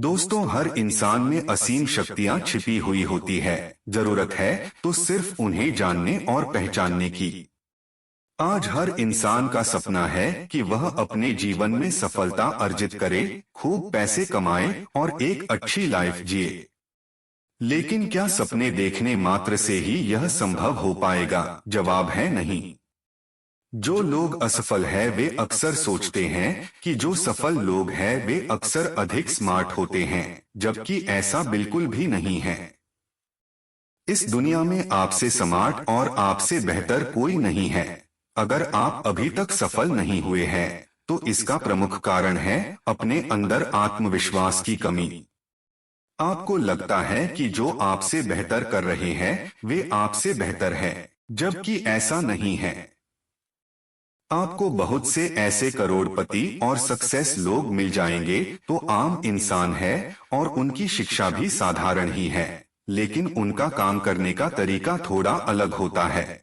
दोस्तों, हर इंसान में असीम शक्तियां छिपी हुई होती है। जरूरत है तो सिर्फ उन्हें जानने और पहचानने की। आज हर इंसान का सपना है कि वह अपने जीवन में सफलता अर्जित करे, खूब पैसे कमाए और एक अच्छी लाइफ जिए। लेकिन क्या सपने देखने मात्र से ही यह संभव हो पाएगा? जवाब है नहीं। जो लोग असफल है वे अक्सर सोचते हैं कि जो सफल लोग हैं वे अक्सर अधिक स्मार्ट होते हैं, जबकि ऐसा बिल्कुल भी नहीं है। इस दुनिया में आपसे स्मार्ट और आपसे बेहतर कोई नहीं है। अगर आप अभी तक सफल नहीं हुए हैं, तो इसका प्रमुख कारण है अपने अंदर आत्मविश्वास की कमी। आपको लगता है कि जो आपसे बेहतर कर रहे हैं वे आपसे बेहतर है, जबकि ऐसा नहीं है। आपको बहुत से ऐसे करोड़पति और सक्सेस लोग मिल जाएंगे तो आम इंसान है और उनकी शिक्षा भी साधारण ही है, लेकिन उनका काम करने का तरीका थोड़ा अलग होता है।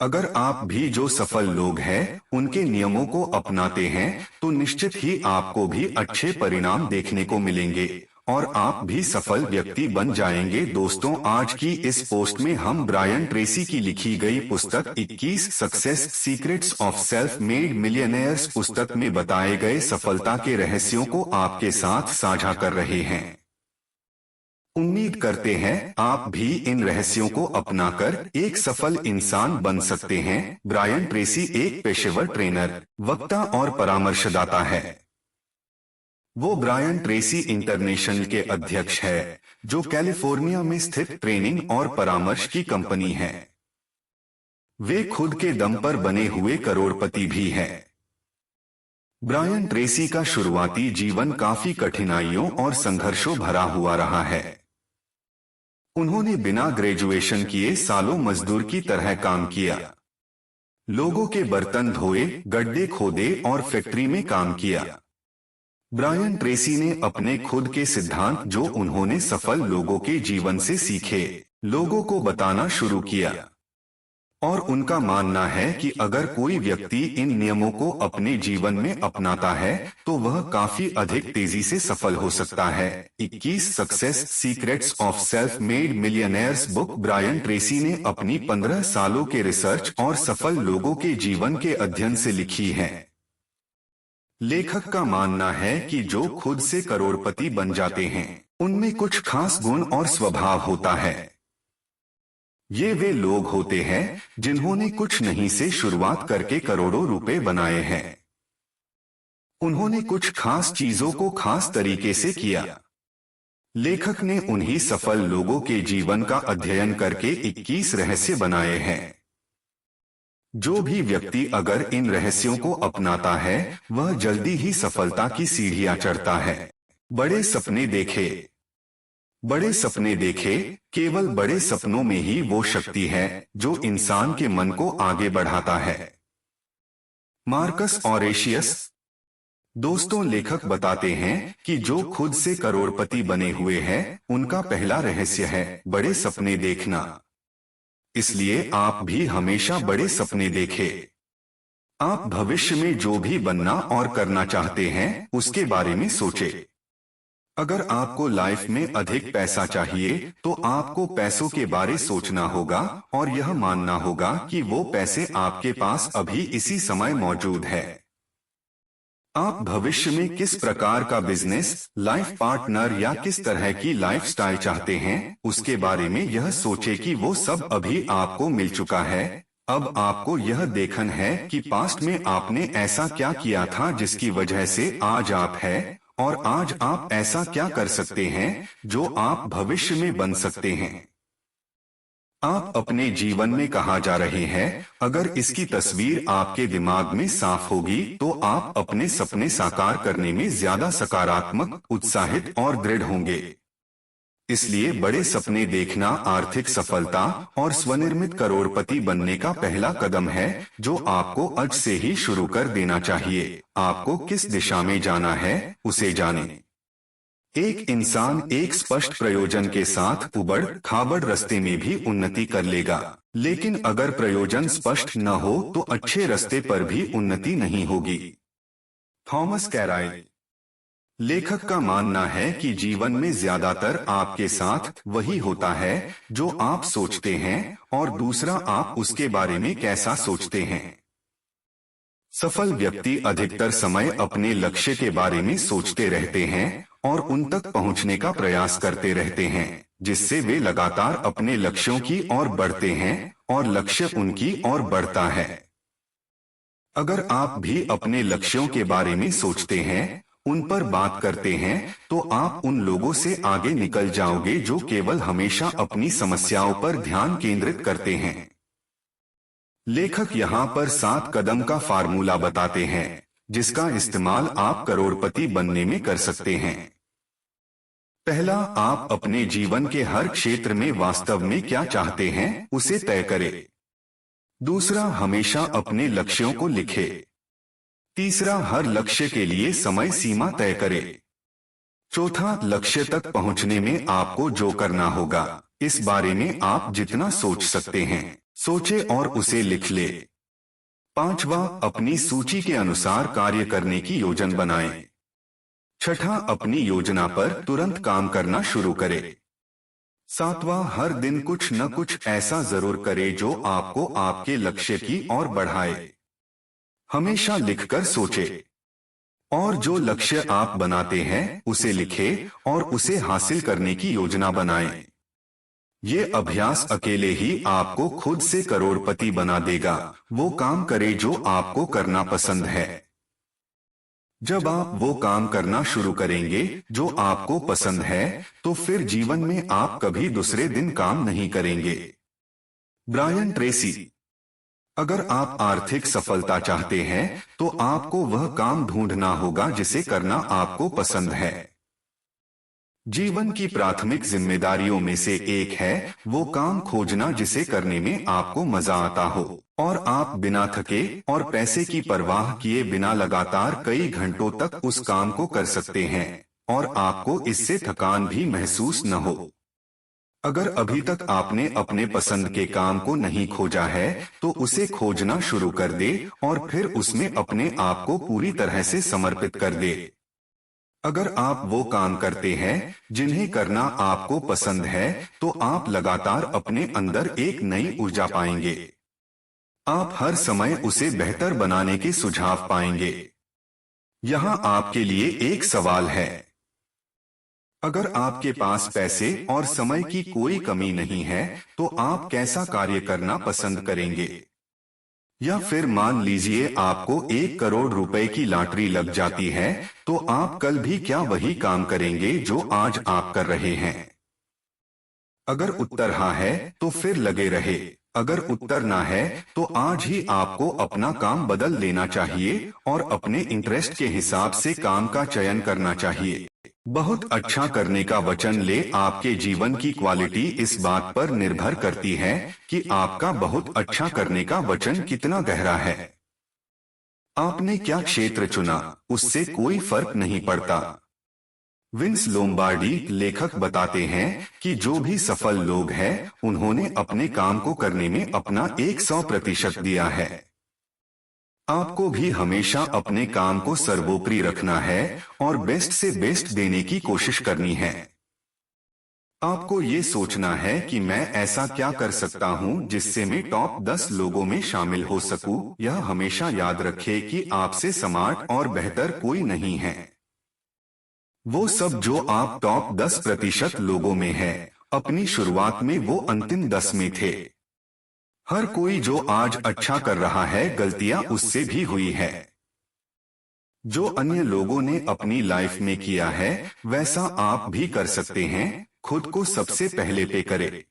अगर आप भी जो सफल लोग हैं उनके नियमों को अपनाते हैं तो निश्चित ही आपको भी अच्छे परिणाम देखने को मिलेंगे और आप भी सफल व्यक्ति बन जाएंगे। दोस्तों, आज की इस पोस्ट में हम ब्रायन ट्रेसी की लिखी गई पुस्तक 21 success secrets of self made millionaires पुस्तक में बताए गए सफलता के रहस्यों को आपके साथ साझा कर रहे हैं। उम्मीद करते हैं आप भी इन रहस्यों को अपनाकर एक सफल इंसान बन सकते हैं। ब्रायन ट्रेसी एक पेशेवर ट्रेनर, वक्ता और परामर्शदाता है। वो ब्रायन ट्रेसी इंटरनेशनल के अध्यक्ष है, जो कैलिफोर्निया में स्थित ट्रेनिंग और परामर्श की कंपनी है। वे खुद के दम पर बने हुए करोड़पति भी हैं। ब्रायन ट्रेसी का शुरुआती जीवन काफी कठिनाइयों और संघर्षों भरा हुआ रहा है। उन्होंने बिना ग्रेजुएशन किए सालों मजदूर की तरह काम किया, लोगों के बर्तन धोए, गड्ढे खोदे और फैक्ट्री में काम किया। ब्रायन ट्रेसी ने अपने खुद के सिद्धांत जो उन्होंने सफल लोगों के जीवन से सीखे, लोगों को बताना शुरू किया। और उनका मानना है कि अगर कोई व्यक्ति इन नियमों को अपने जीवन में अपनाता है तो वह काफी अधिक तेजी से सफल हो सकता है। 21 success secrets of self made millionaires book Brian Tracy ने अपनी 15 सालों के रिसर्च और सफल लोगों के जीवन के अध्ययन से लिखी है। लेखक का मानना है कि जो खुद से करोड़पति बन जाते हैं उनमें कुछ खास गुण और स्वभाव होता है। ये वे लोग होते हैं जिन्होंने कुछ नहीं से शुरुआत करके करोड़ों रुपए बनाए हैं। उन्होंने कुछ खास चीजों को खास तरीके से किया। लेखक ने उन्हीं सफल लोगों के जीवन का अध्ययन करके 21 रहस्य बनाए हैं। जो भी व्यक्ति अगर इन रहस्यों को अपनाता है वह जल्दी ही सफलता की सीढ़ियां चढ़ता है। बड़े सपने देखे। बड़े सपने देखे। केवल बड़े सपनों में ही वो शक्ति है जो इंसान के मन को आगे बढ़ाता है। मार्कस ऑरेशियस। दोस्तों, लेखक बताते हैं कि जो खुद से करोड़पति बने हुए हैं उनका पहला रहस्य है बड़े सपने देखना। इसलिए आप भी हमेशा बड़े सपने देखें। आप भविष्य में जो भी बनना और करना चाहते हैं उसके बारे में सोचें। अगर आपको लाइफ में अधिक पैसा चाहिए तो आपको पैसों के बारे सोचना होगा और यह मानना होगा कि वो पैसे आपके पास अभी इसी समय मौजूद है। आप भविष्य में किस प्रकार का बिजनेस, लाइफ पार्टनर या किस तरह की लाइफस्टाइल चाहते हैं उसके बारे में यह सोचे कि वो सब अभी आपको मिल चुका है। अब आपको यह देखना है कि पास्ट में आपने ऐसा क्या किया था जिसकी वजह से आज आप है, और आज आप ऐसा क्या कर सकते हैं जो आप भविष्य में बन सकते हैं। आप अपने जीवन में कहाँ जा रहे हैं, अगर इसकी तस्वीर आपके दिमाग में साफ होगी तो आप अपने सपने साकार करने में ज्यादा सकारात्मक, उत्साहित और दृढ़ होंगे। इसलिए बड़े सपने देखना आर्थिक सफलता और स्वनिर्मित करोड़पति बनने का पहला कदम है जो आपको आज से ही शुरू कर देना चाहिए। आपको किस दिशा में जाना है उसे जानें। एक इंसान एक स्पष्ट प्रयोजन के साथ उबड़ खाबड़ रास्ते में भी उन्नति कर लेगा, लेकिन अगर प्रयोजन स्पष्ट न हो तो अच्छे रास्ते पर भी उन्नति नहीं होगी। थॉमस कैराइल। लेखक का मानना है कि जीवन में ज्यादातर आपके साथ वही होता है जो आप सोचते हैं और दूसरा आप उसके बारे में कैसा सोचते हैं। सफल व्यक्ति अधिकतर समय अपने लक्ष्य के बारे में सोचते रहते हैं और उन तक पहुंचने का प्रयास करते रहते हैं, जिससे वे लगातार अपने लक्ष्यों की ओर बढ़ते हैं और लक्ष्य उनकी ओर बढ़ता है। अगर आप भी अपने लक्ष्यों के बारे में सोचते हैं, उन पर बात करते हैं, तो आप उन लोगों से आगे निकल जाओगे जो केवल हमेशा अपनी समस्याओं पर ध्यान केंद्रित करते हैं। लेखक यहाँ पर 7 कदम का फार्मूला बताते हैं, जिसका इस्तेमाल आप करोड़पति बनने में कर सकते हैं। पहला, आप अपने जीवन के हर क्षेत्र में वास्तव में क्या चाहते हैं उसे तय करें। दूसरा, हमेशा अपने लक्ष्यों को लिखें। तीसरा, हर लक्ष्य के लिए समय सीमा तय करें। चौथा, लक्ष्य तक पहुंचने में आपको जो करना होगा, इस बारे में आप जितना सोच सकते हैं सोचे और उसे लिख ले। पांचवा, अपनी सूची के अनुसार कार्य करने की योजना बनाएं। छठा, अपनी योजना पर तुरंत काम करना शुरू करें। सातवां, हर दिन कुछ न कुछ ऐसा जरूर करें जो आपको आपके लक्ष्य की ओर बढ़ाए। हमेशा लिखकर सोचे और जो लक्ष्य आप बनाते हैं उसे लिखें और उसे हासिल करने की योजना बनाएं। ये अभ्यास अकेले ही आपको खुद से करोड़पति बना देगा। वो काम करें जो आपको करना पसंद है। जब आप वो काम करना शुरू करेंगे जो आपको पसंद है, तो फिर जीवन में आप कभी दूसरे दिन काम नहीं करेंगे। Brian Tracy. अगर आप आर्थिक सफलता चाहते हैं, तो आपको वह काम ढूंढना होगा जिसे करना आपको पसंद है। जीवन की प्राथमिक जिम्मेदारियों में से एक है वो काम खोजना जिसे करने में आपको मजा आता हो और आप बिना थके और पैसे की परवाह किए बिना लगातार कई घंटों तक उस काम को कर सकते हैं और आपको इससे थकान भी महसूस न हो। अगर अभी तक आपने अपने पसंद के काम को नहीं खोजा है, तो उसे खोजना शुरू कर दे और फिर उसमें अपने आप को पूरी तरह से समर्पित कर दे। अगर आप वो काम करते हैं जिन्हें करना आपको पसंद है, तो आप लगातार अपने अंदर एक नई ऊर्जा पाएंगे। आप हर समय उसे बेहतर बनाने के सुझाव पाएंगे। यहाँ आपके लिए एक सवाल है। अगर आपके पास पैसे और समय की कोई कमी नहीं है, तो आप कैसा कार्य करना पसंद करेंगे? या फिर मान लीजिए आपको 1 करोड़ रुपए की लॉटरी लग जाती है, तो आप कल भी क्या वही काम करेंगे जो आज आप कर रहे हैं? अगर उत्तर हाँ है, तो फिर लगे रहे। अगर उत्तर ना है, तो आज ही आपको अपना काम बदल लेना चाहिए और अपने इंटरेस्ट के हिसाब से काम का चयन करना चाहिए। बहुत अच्छा करने का वचन ले। आपके जीवन की क्वालिटी इस बात पर निर्भर करती है कि आपका बहुत अच्छा करने का वचन कितना गहरा है। आपने क्या क्षेत्र चुना, उससे कोई फर्क नहीं पड़ता। विंस लोम्बार्डी लेखक बताते हैं कि जो भी सफल लोग हैं, उन्होंने अपने काम को करने में अपना 100% दिया है। आपको भी हमेशा अपने काम को सर्वोपरि रखना है और बेस्ट से बेस्ट देने की कोशिश करनी है। आपको ये सोचना है कि मैं ऐसा क्या कर सकता हूँ जिससे मैं टॉप 10 लोगों में शामिल हो सकूँ। यह हमेशा याद रखे कि आपसे स्मार्ट और बेहतर कोई नहीं है। वो सब जो आप टॉप 10% लोगों में है, अपनी शुरुआत में वो अंतिम 10 में थे। हर कोई जो आज अच्छा कर रहा है, गलतियां उससे भी हुई है। जो अन्य लोगों ने अपनी लाइफ में किया है, वैसा आप भी कर सकते हैं। खुद को सबसे पहले पे करें।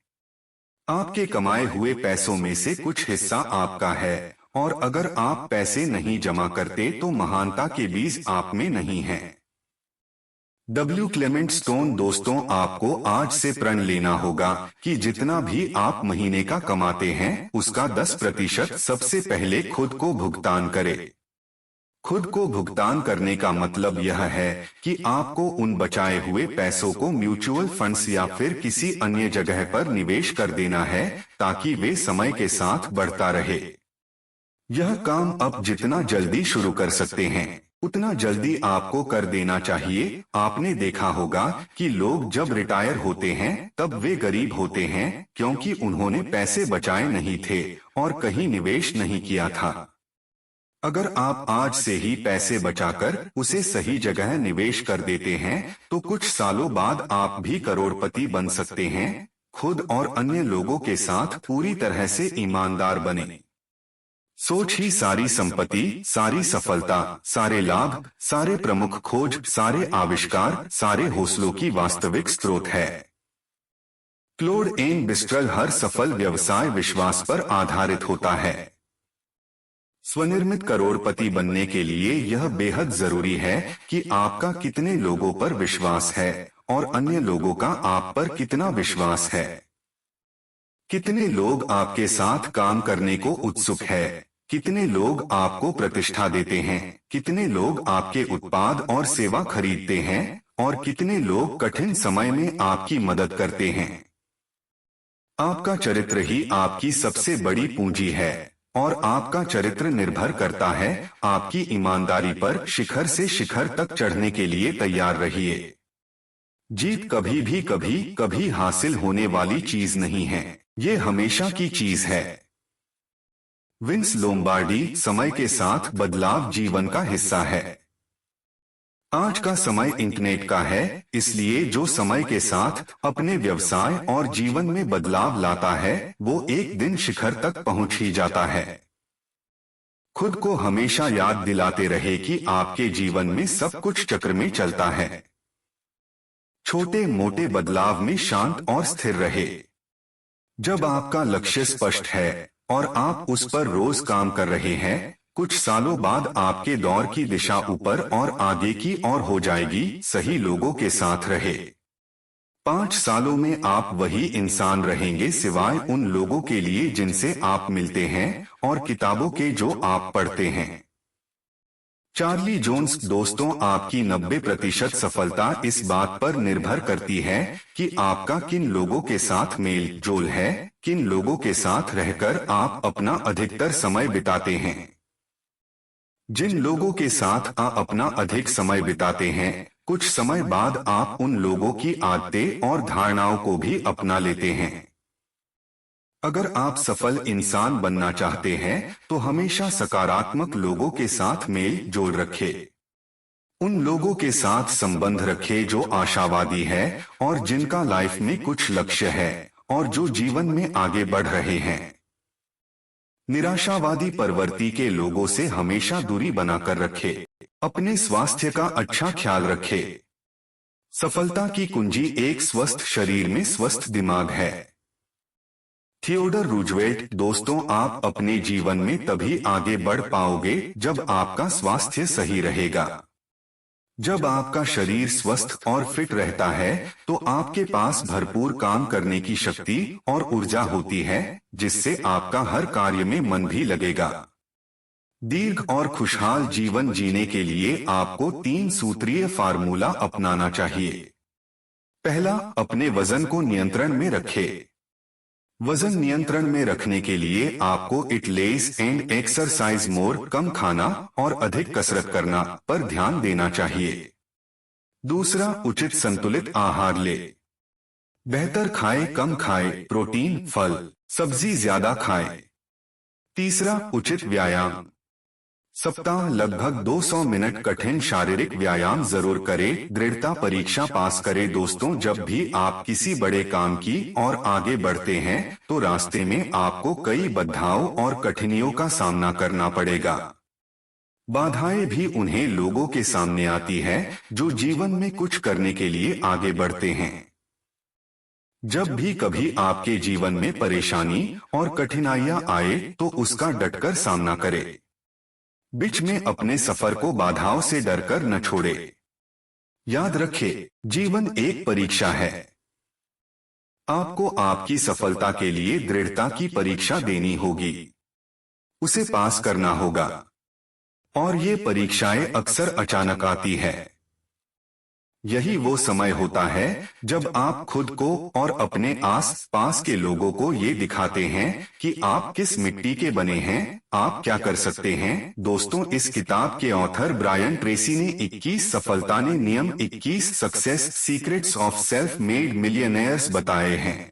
आपके कमाए हुए पैसों में से कुछ हिस्सा आपका है और अगर आप पैसे नहीं जमा करते तो महानता के बीज आप में नहीं है। W. Clement stone. दोस्तों, आपको आज से प्रण लेना होगा कि जितना भी आप महीने का कमाते हैं, उसका 10% सबसे पहले खुद को भुगतान करें। खुद को भुगतान करने का मतलब यह है कि आपको उन बचाए हुए पैसों को म्यूचुअल फंड्स या फिर किसी अन्य जगह पर निवेश कर देना है, ताकि वे समय के साथ बढ़ता रहे। यह काम अब जितना जल्दी शुरू कर सकते हैं। उतना जल्दी आपको कर देना चाहिए। आपने देखा होगा कि लोग जब रिटायर होते हैं तब वे गरीब होते हैं क्योंकि उन्होंने पैसे बचाए नहीं थे और कहीं निवेश नहीं किया था। अगर आप आज से ही पैसे बचाकर उसे सही जगह निवेश कर देते हैं तो कुछ सालों बाद आप भी करोड़पति बन सकते हैं। खुद और अन्य लोगों के साथ पूरी तरह से ईमानदार बने। सोच ही सारी संपत्ति, सारी सफलता, सारे लाभ, सारे प्रमुख खोज, सारे आविष्कार, सारे हौसलों की वास्तविक स्रोत है। क्लोड एन बिस्ट्रल हर सफल व्यवसाय विश्वास पर आधारित होता है। स्वनिर्मित करोड़पति बनने के लिए यह बेहद जरूरी है कि आपका कितने लोगों पर विश्वास है और अन्य लोगों का आप पर कितना विश्वास है। कितने लोग आपके साथ काम करने को उत्सुक है, कितने लोग आपको प्रतिष्ठा देते हैं, कितने लोग आपके उत्पाद और सेवा खरीदते हैं और कितने लोग कठिन समय में आपकी मदद करते हैं। आपका चरित्र ही आपकी सबसे बड़ी पूंजी है और आपका चरित्र निर्भर करता है आपकी ईमानदारी पर। शिखर से शिखर तक चढ़ने के लिए तैयार रहिए। जीत कभी हासिल होने वाली चीज नहीं है, ये हमेशा की चीज है। विंस लोम्बार्डी, समय के साथ बदलाव जीवन का हिस्सा है। आज का समय इंटरनेट का है, इसलिए जो समय के साथ अपने व्यवसाय और जीवन में बदलाव लाता है वो एक दिन शिखर तक पहुंच ही जाता है। खुद को हमेशा याद दिलाते रहे कि आपके जीवन में सब कुछ चक्र में चलता है। छोटे मोटे बदलाव में शांत और स्थिर रहे। जब आपका लक्ष्य स्पष्ट है और आप उस पर रोज काम कर रहे हैं, कुछ सालों बाद आपके दौर की दिशा ऊपर और आगे की ओर हो जाएगी। सही लोगों के साथ रहे। 5 सालों में आप वही इंसान रहेंगे सिवाय उन लोगों के लिए जिनसे आप मिलते हैं और किताबों के जो आप पढ़ते हैं। चार्ली जोन्स, दोस्तों, आपकी 90% सफलता इस बात पर निर्भर करती है कि आपका किन लोगों के साथ मेल जोल है, किन लोगों के साथ रहकर आप अपना अधिकतर समय बिताते हैं। जिन लोगों के साथ आप अपना अधिक समय बिताते हैं, कुछ समय बाद आप उन लोगों की आदतें और धारणाओं को भी अपना लेते हैं। अगर आप सफल इंसान बनना चाहते हैं तो हमेशा सकारात्मक लोगों के साथ मेल जोल रखें। उन लोगों के साथ संबंध रखें जो आशावादी है और जिनका लाइफ में कुछ लक्ष्य है और जो जीवन में आगे बढ़ रहे हैं। निराशावादी प्रवृत्ति के लोगों से हमेशा दूरी बनाकर रखें। अपने स्वास्थ्य का अच्छा ख्याल रखें। सफलता की कुंजी एक स्वस्थ शरीर में स्वस्थ दिमाग है। थियोडर रूजवेल्ट, दोस्तों, आप अपने जीवन में तभी आगे बढ़ पाओगे जब आपका स्वास्थ्य सही रहेगा। जब आपका शरीर स्वस्थ और फिट रहता है तो आपके पास भरपूर काम करने की शक्ति और ऊर्जा होती है, जिससे आपका हर कार्य में मन भी लगेगा। दीर्घ और खुशहाल जीवन जीने के लिए आपको 3 सूत्रीय फार्मूला अपनाना चाहिए। पहला, अपने वजन को नियंत्रण में रखें। वजन नियंत्रण में रखने के लिए आपको eat less and exercise more, कम खाना और अधिक कसरत करना पर ध्यान देना चाहिए। दूसरा, उचित संतुलित आहार ले। बेहतर खाए, कम खाए, प्रोटीन, फल, सब्जी ज्यादा खाए। तीसरा, उचित व्यायाम। सप्ताह लगभग 200 मिनट कठिन शारीरिक व्यायाम जरूर करें। दृढ़ता परीक्षा पास करें। दोस्तों, जब भी आप किसी बड़े काम की और आगे बढ़ते हैं तो रास्ते में आपको कई बाधाओं और कठिनाइयों का सामना करना पड़ेगा। बाधाएं भी उन्हें लोगों के सामने आती है जो जीवन में कुछ करने के लिए आगे बढ़ते हैं। जब भी कभी आपके जीवन में परेशानी और कठिनाइयां आए तो उसका डटकर सामना करें। बीच में अपने सफर को बाधाओं से डरकर न छोड़े। याद रखें, जीवन एक परीक्षा है। आपको आपकी सफलता के लिए दृढ़ता की परीक्षा देनी होगी। उसे पास करना होगा और ये परीक्षाएं अक्सर अचानक आती है। यही वो समय होता है जब आप खुद को और अपने आस पास के लोगों को ये दिखाते हैं कि आप किस मिट्टी के बने हैं, आप क्या कर सकते हैं। दोस्तों, इस किताब के ऑथर ब्रायन ट्रेसी ने 21 सफलता ने नियम 21 success secrets of self made millionaires बताए हैं।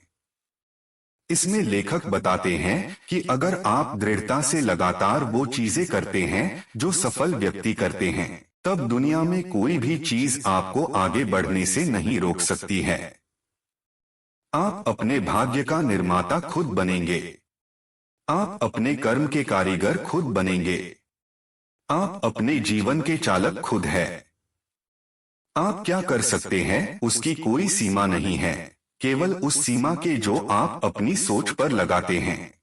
इसमें लेखक बताते हैं कि अगर आप दृढ़ता से लगातार वो चीजें करते हैं जो सफल व्यक्ति करते हैं, तब दुनिया में कोई भी चीज आपको आगे बढ़ने से नहीं रोक सकती है। आप अपने भाग्य का निर्माता खुद बनेंगे। आप अपने कर्म के कारीगर खुद बनेंगे। आप अपने जीवन के चालक खुद है। आप क्या कर सकते हैं उसकी कोई सीमा नहीं है, केवल उस सीमा के जो आप अपनी सोच पर लगाते हैं।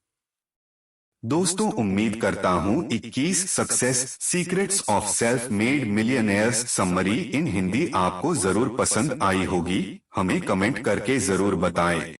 दोस्तों, उम्मीद करता हूँ 21 success secrets of self made millionaires summary इन हिंदी आपको जरूर पसंद आई होगी। हमें कमेंट करके जरूर बताएं।